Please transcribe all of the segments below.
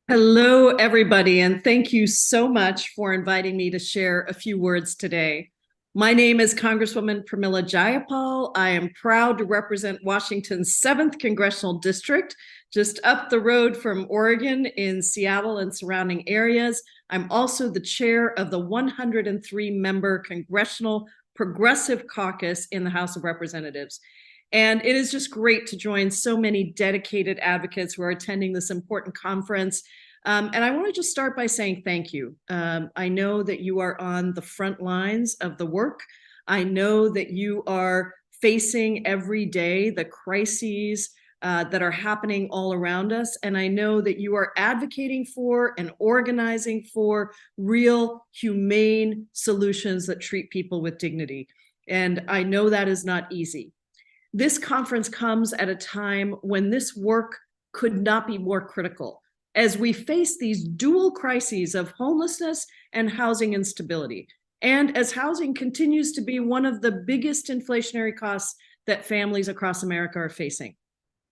Hello, everybody, and thank you so much for inviting me to share a few words today. My name is Congresswoman Pramila Jayapal. I am proud to represent Washington's 7th Congressional District, just up the road from Oregon in Seattle and surrounding areas. I'm also the chair of the 103-member Congressional Progressive Caucus in the House of Representatives. And it is just great to join so many dedicated advocates who are attending this important conference. And I want to just start by saying thank you. I know that you are on the front lines of the work. I know that you are facing every day the crises that are happening all around us. And I know that you are advocating for and organizing for real humane solutions that treat people with dignity. And I know that is not easy. This conference comes at a time when this work could not be more critical, as we face these dual crises of homelessness and housing instability, and as housing continues to be one of the biggest inflationary costs that families across America are facing.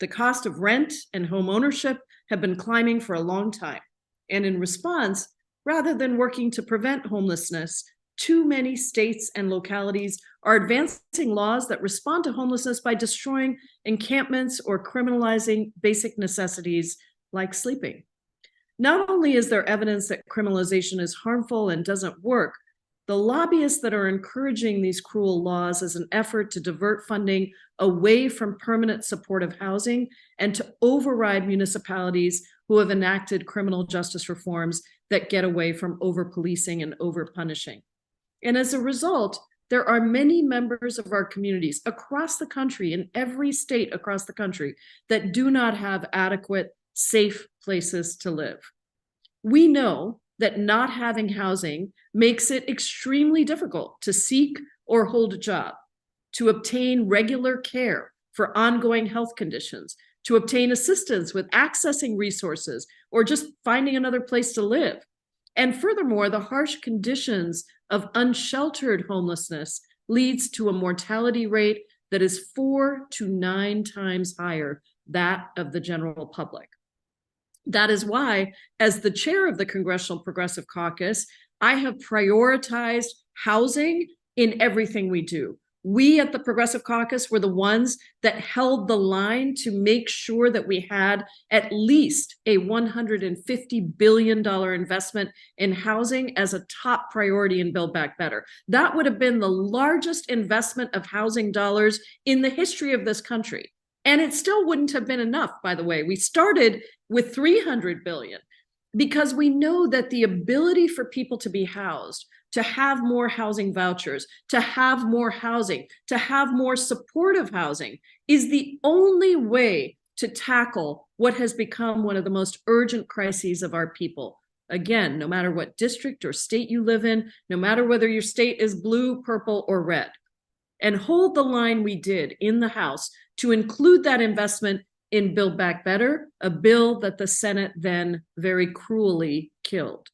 The cost of rent and home ownership have been climbing for a long time, and in response, rather than working to prevent homelessness, too many states and localities are advancing laws that respond to homelessness by destroying encampments or criminalizing basic necessities like sleeping. Not only is there evidence that criminalization is harmful and doesn't work, the lobbyists that are encouraging these cruel laws as an effort to divert funding away from permanent supportive housing and to override municipalities who have enacted criminal justice reforms that get away from over-policing and over-punishing. And as a result, there are many members of our communities across the country, in every state across the country, that do not have adequate, safe places to live. We know that not having housing makes it extremely difficult to seek or hold a job, to obtain regular care for ongoing health conditions, to obtain assistance with accessing resources, or just finding another place to live. And furthermore, the harsh conditions of unsheltered homelessness leads to a mortality rate that is 4 to 9 times higher than that of the general public. That is why, as the chair of the Congressional Progressive Caucus, I have prioritized housing in everything we do. We at the Progressive Caucus were the ones that held the line to make sure that we had at least a $150 billion investment in housing as a top priority in Build Back Better. That would have been the largest investment of housing dollars in the history of this country. And it still wouldn't have been enough, by the way. We started with $300 billion because we know that the ability for people to be housed, to have more housing vouchers, to have more housing, to have more supportive housing is the only way to tackle what has become one of the most urgent crises of our people. Again, no matter what district or state you live in, no matter whether your state is blue, purple, or red. And hold the line we did in the House to include that investment in Build Back Better, a bill that the Senate then very cruelly killed.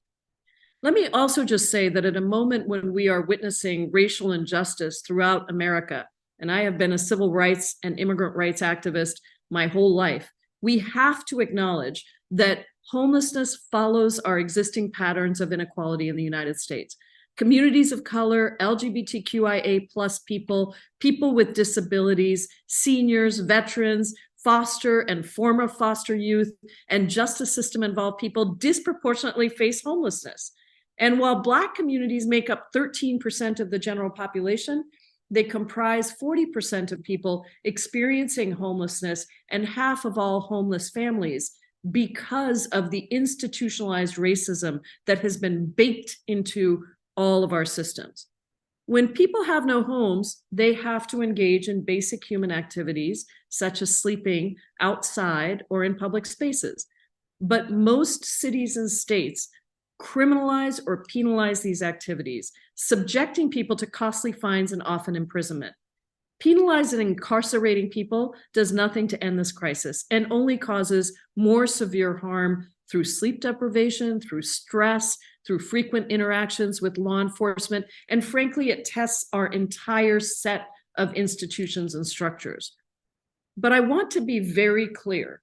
Let me also just say that at a moment when we are witnessing racial injustice throughout America, and I have been a civil rights and immigrant rights activist my whole life, we have to acknowledge that homelessness follows our existing patterns of inequality in the United States. Communities of color, LGBTQIA plus people, people with disabilities, seniors, veterans, foster and former foster youth, and justice system involved people disproportionately face homelessness. And while Black communities make up 13% of the general population, they comprise 40% of people experiencing homelessness and half of all homeless families because of the institutionalized racism that has been baked into all of our systems. When people have no homes, they have to engage in basic human activities, such as sleeping outside or in public spaces. But most cities and states criminalize or penalize these activities, subjecting people to costly fines and often imprisonment. Penalizing and incarcerating people does nothing to end this crisis and only causes more severe harm through sleep deprivation, through stress, through frequent interactions with law enforcement, and frankly, it tests our entire set of institutions and structures. But I want to be very clear.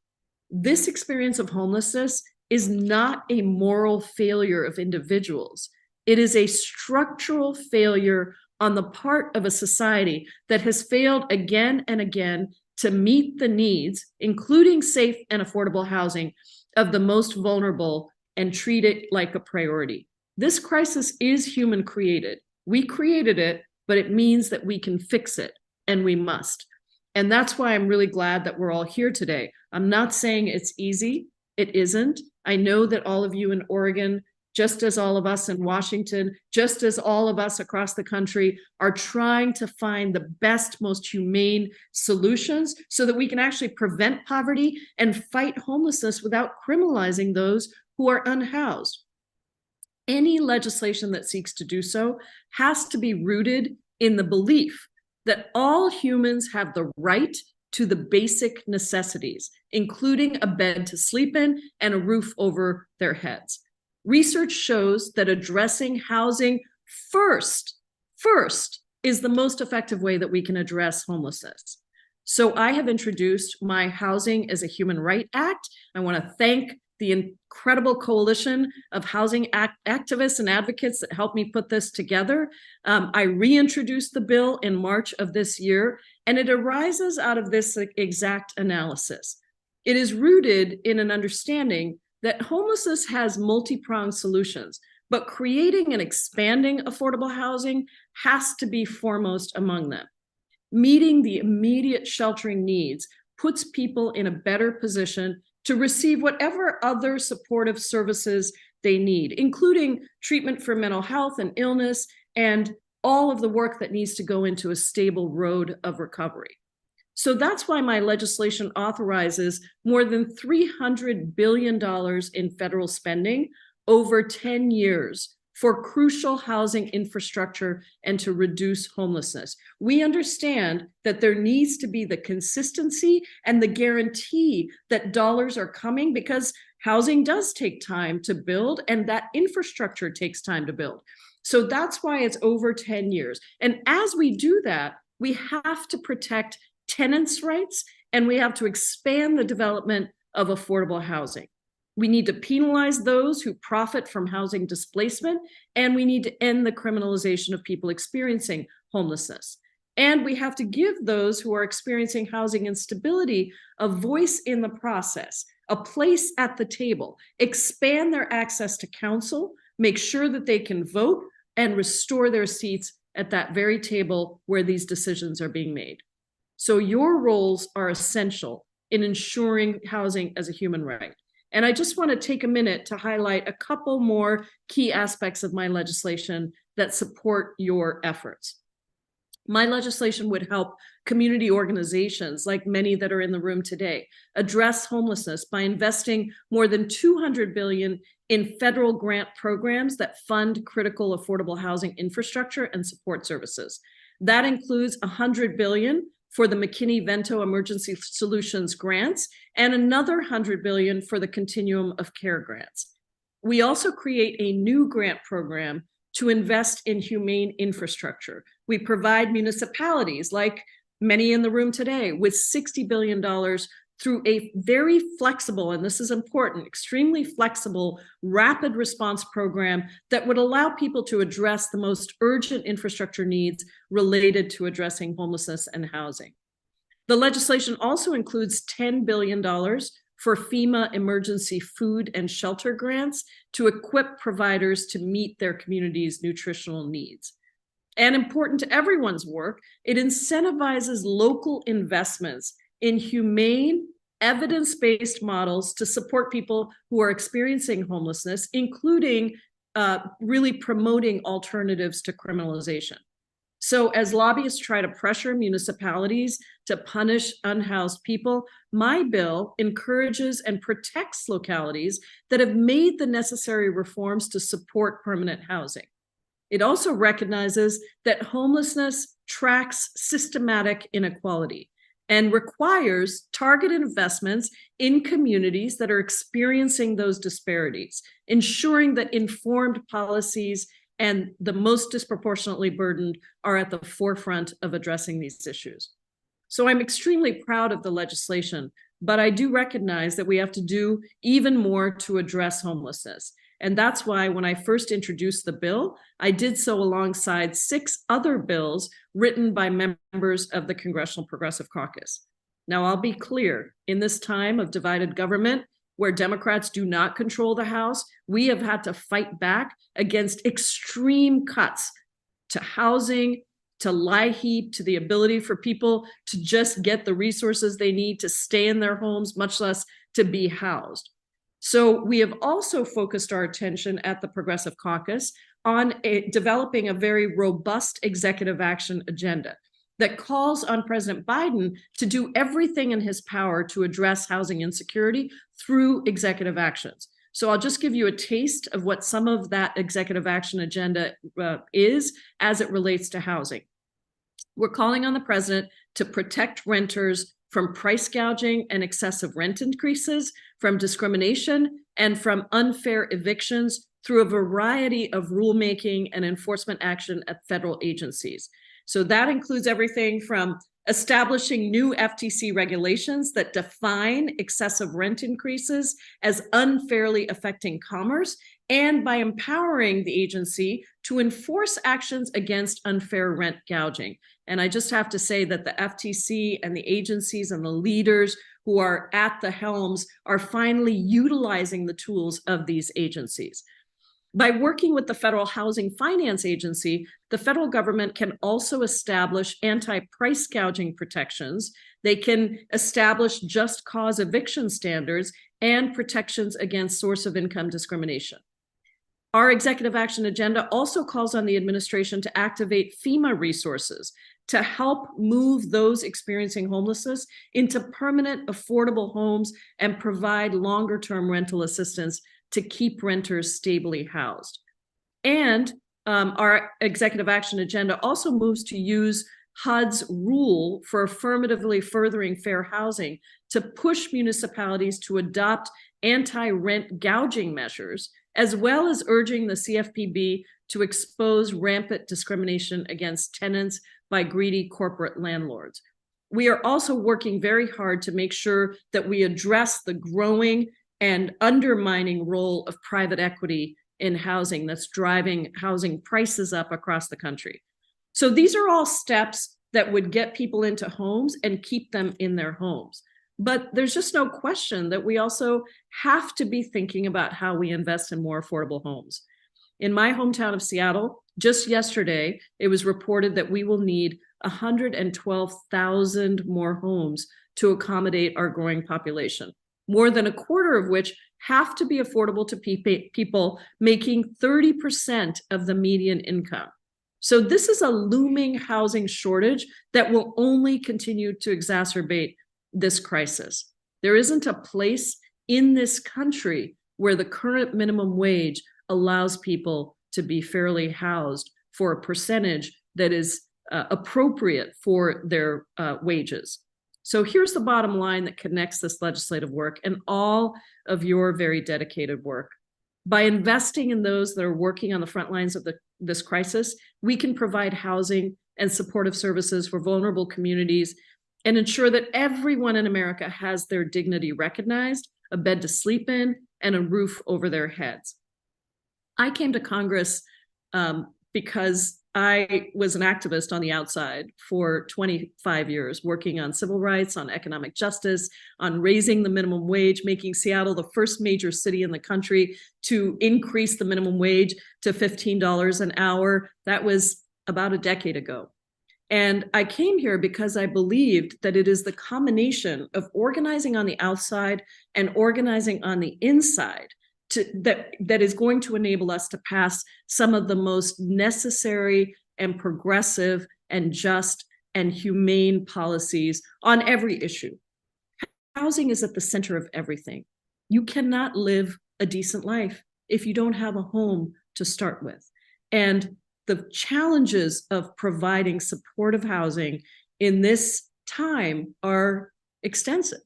This experience of homelessness is not a moral failure of individuals. It is a structural failure on the part of a society that has failed again and again to meet the needs, including safe and affordable housing, of the most vulnerable and treat it like a priority. This crisis is human created. We created it, but it means that we can fix it, and we must. And that's why I'm really glad that we're all here today. I'm not saying it's easy. It isn't. I know that all of you in Oregon, just as all of us in Washington, just as all of us across the country, are trying to find the best, most humane solutions so that we can actually prevent poverty and fight homelessness without criminalizing those who are unhoused. Any legislation that seeks to do so has to be rooted in the belief that all humans have the right to the basic necessities, including a bed to sleep in and a roof over their heads. Research shows that addressing housing first is the most effective way that we can address homelessness. So I have introduced my Housing as a Human Right Act. I want to thank the incredible coalition of housing activists and advocates that helped me put this together. I reintroduced the bill in March of this year, and it arises out of this exact analysis. It is rooted in an understanding that homelessness has multi-pronged solutions, but creating and expanding affordable housing has to be foremost among them. Meeting the immediate sheltering needs puts people in a better position to receive whatever other supportive services they need, including treatment for mental health and illness, and all of the work that needs to go into a stable road of recovery. So that's why my legislation authorizes more than $300 billion in federal spending over 10 years for crucial housing infrastructure and to reduce homelessness. We understand that there needs to be the consistency and the guarantee that dollars are coming, because housing does take time to build and that infrastructure takes time to build. So that's why it's over 10 years. And as we do that, we have to protect tenants' rights, and we have to expand the development of affordable housing. We need to penalize those who profit from housing displacement, and we need to end the criminalization of people experiencing homelessness. And we have to give those who are experiencing housing instability a voice in the process, a place at the table, expand their access to counsel, make sure that they can vote, and restore their seats at that very table where these decisions are being made. So your roles are essential in ensuring housing as a human right. And I just want to take a minute to highlight a couple more key aspects of my legislation that support your efforts. My legislation would help community organizations, like many that are in the room today, address homelessness by investing more than $200 billion in federal grant programs that fund critical affordable housing infrastructure and support services. That includes $100 billion for the McKinney-Vento Emergency Solutions grants, and another $100 billion for the Continuum of Care grants. We also create a new grant program to invest in humane infrastructure. We provide municipalities, like many in the room today, with $60 billion through a very flexible, and this is important, extremely flexible, rapid response program that would allow people to address the most urgent infrastructure needs related to addressing homelessness and housing. The legislation also includes $10 billion for FEMA emergency food and shelter grants to equip providers to meet their community's nutritional needs. And important to everyone's work, it incentivizes local investments in humane, evidence-based models to support people who are experiencing homelessness, including really promoting alternatives to criminalization. So as lobbyists try to pressure municipalities to punish unhoused people, my bill encourages and protects localities that have made the necessary reforms to support permanent housing. It also recognizes that homelessness tracks systematic inequality and requires targeted investments in communities that are experiencing those disparities, ensuring that informed policies and the most disproportionately burdened are at the forefront of addressing these issues. So I'm extremely proud of the legislation but I do recognize that we have to do even more to address homelessness. And that's why when I first introduced the bill, I did so alongside 6 other bills written by members of the Congressional Progressive Caucus. Now, I'll be clear, in this time of divided government, where Democrats do not control the House, we have had to fight back against extreme cuts to housing, to LIHEAP, to the ability for people to just get the resources they need to stay in their homes, much less to be housed. So we have also focused our attention at the Progressive Caucus on developing a very robust executive action agenda that calls on President Biden to do everything in his power to address housing insecurity through executive actions. So I'll just give you a taste of what some of that executive action agenda is as it relates to housing. We're calling on the president to protect renters from price gouging and excessive rent increases, from discrimination, and from unfair evictions through a variety of rulemaking and enforcement action at federal agencies. So that includes everything from establishing new FTC regulations that define excessive rent increases as unfairly affecting commerce, and by empowering the agency to enforce actions against unfair rent gouging. And I just have to say that the FTC and the agencies and the leaders who are at the helms are finally utilizing the tools of these agencies. By working with the Federal Housing Finance Agency, the federal government can also establish anti-price gouging protections. They can establish just cause eviction standards and protections against source of income discrimination. Our executive action agenda also calls on the administration to activate FEMA resources to help move those experiencing homelessness into permanent, affordable homes and provide longer-term rental assistance to keep renters stably housed. And our executive action agenda also moves to use HUD's rule for affirmatively furthering fair housing to push municipalities to adopt anti-rent gouging measures, as well as urging the CFPB to expose rampant discrimination against tenants by greedy corporate landlords. We are also working very hard to make sure that we address the growing and undermining role of private equity in housing that's driving housing prices up across the country. So these are all steps that would get people into homes and keep them in their homes. But there's just no question that we also have to be thinking about how we invest in more affordable homes. In my hometown of Seattle, just yesterday, it was reported that we will need 112,000 more homes to accommodate our growing population, more than a quarter of which have to be affordable to people making 30% of the median income. So this is a looming housing shortage that will only continue to exacerbate this crisis. There isn't a place in this country where the current minimum wage allows people to be fairly housed for a percentage that is appropriate for their wages. So here's the bottom line that connects this legislative work and all of your very dedicated work. By investing in those that are working on the front lines of this crisis, we can provide housing and supportive services for vulnerable communities and ensure that everyone in America has their dignity recognized, a bed to sleep in, and a roof over their heads. I came to Congress because I was an activist on the outside for 25 years, working on civil rights, on economic justice, on raising the minimum wage, making Seattle the first major city in the country to increase the minimum wage to $15 an hour. That was about a decade ago. And I came here because I believed that it is the combination of organizing on the outside and organizing on the inside that is going to enable us to pass some of the most necessary and progressive and just and humane policies on every issue. Housing is at the center of everything. You cannot live a decent life if you don't have a home to start with. And the challenges of providing supportive housing in this time are extensive.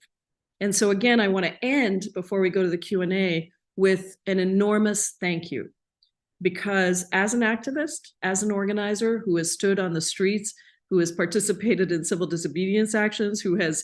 And so again, I want to end before we go to the Q&A with an enormous thank you, because as an activist, as an organizer who has stood on the streets who has participated in civil disobedience actions, who has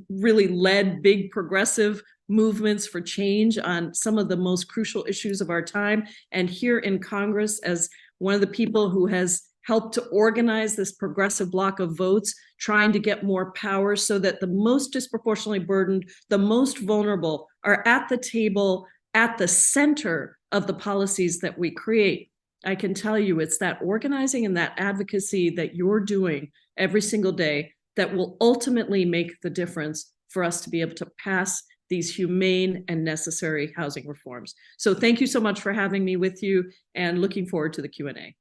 really led big progressive movements for change on some of the most crucial issues of our time, and here in Congress as one of the people who has helped to organize this progressive block of votes, trying to get more power so that the most disproportionately burdened, the most vulnerable are at the table, at the center of the policies that we create. I can tell you it's that organizing and that advocacy that you're doing every single day that will ultimately make the difference for us to be able to pass these humane and necessary housing reforms. So thank you so much for having me with you, and looking forward to the Q&A.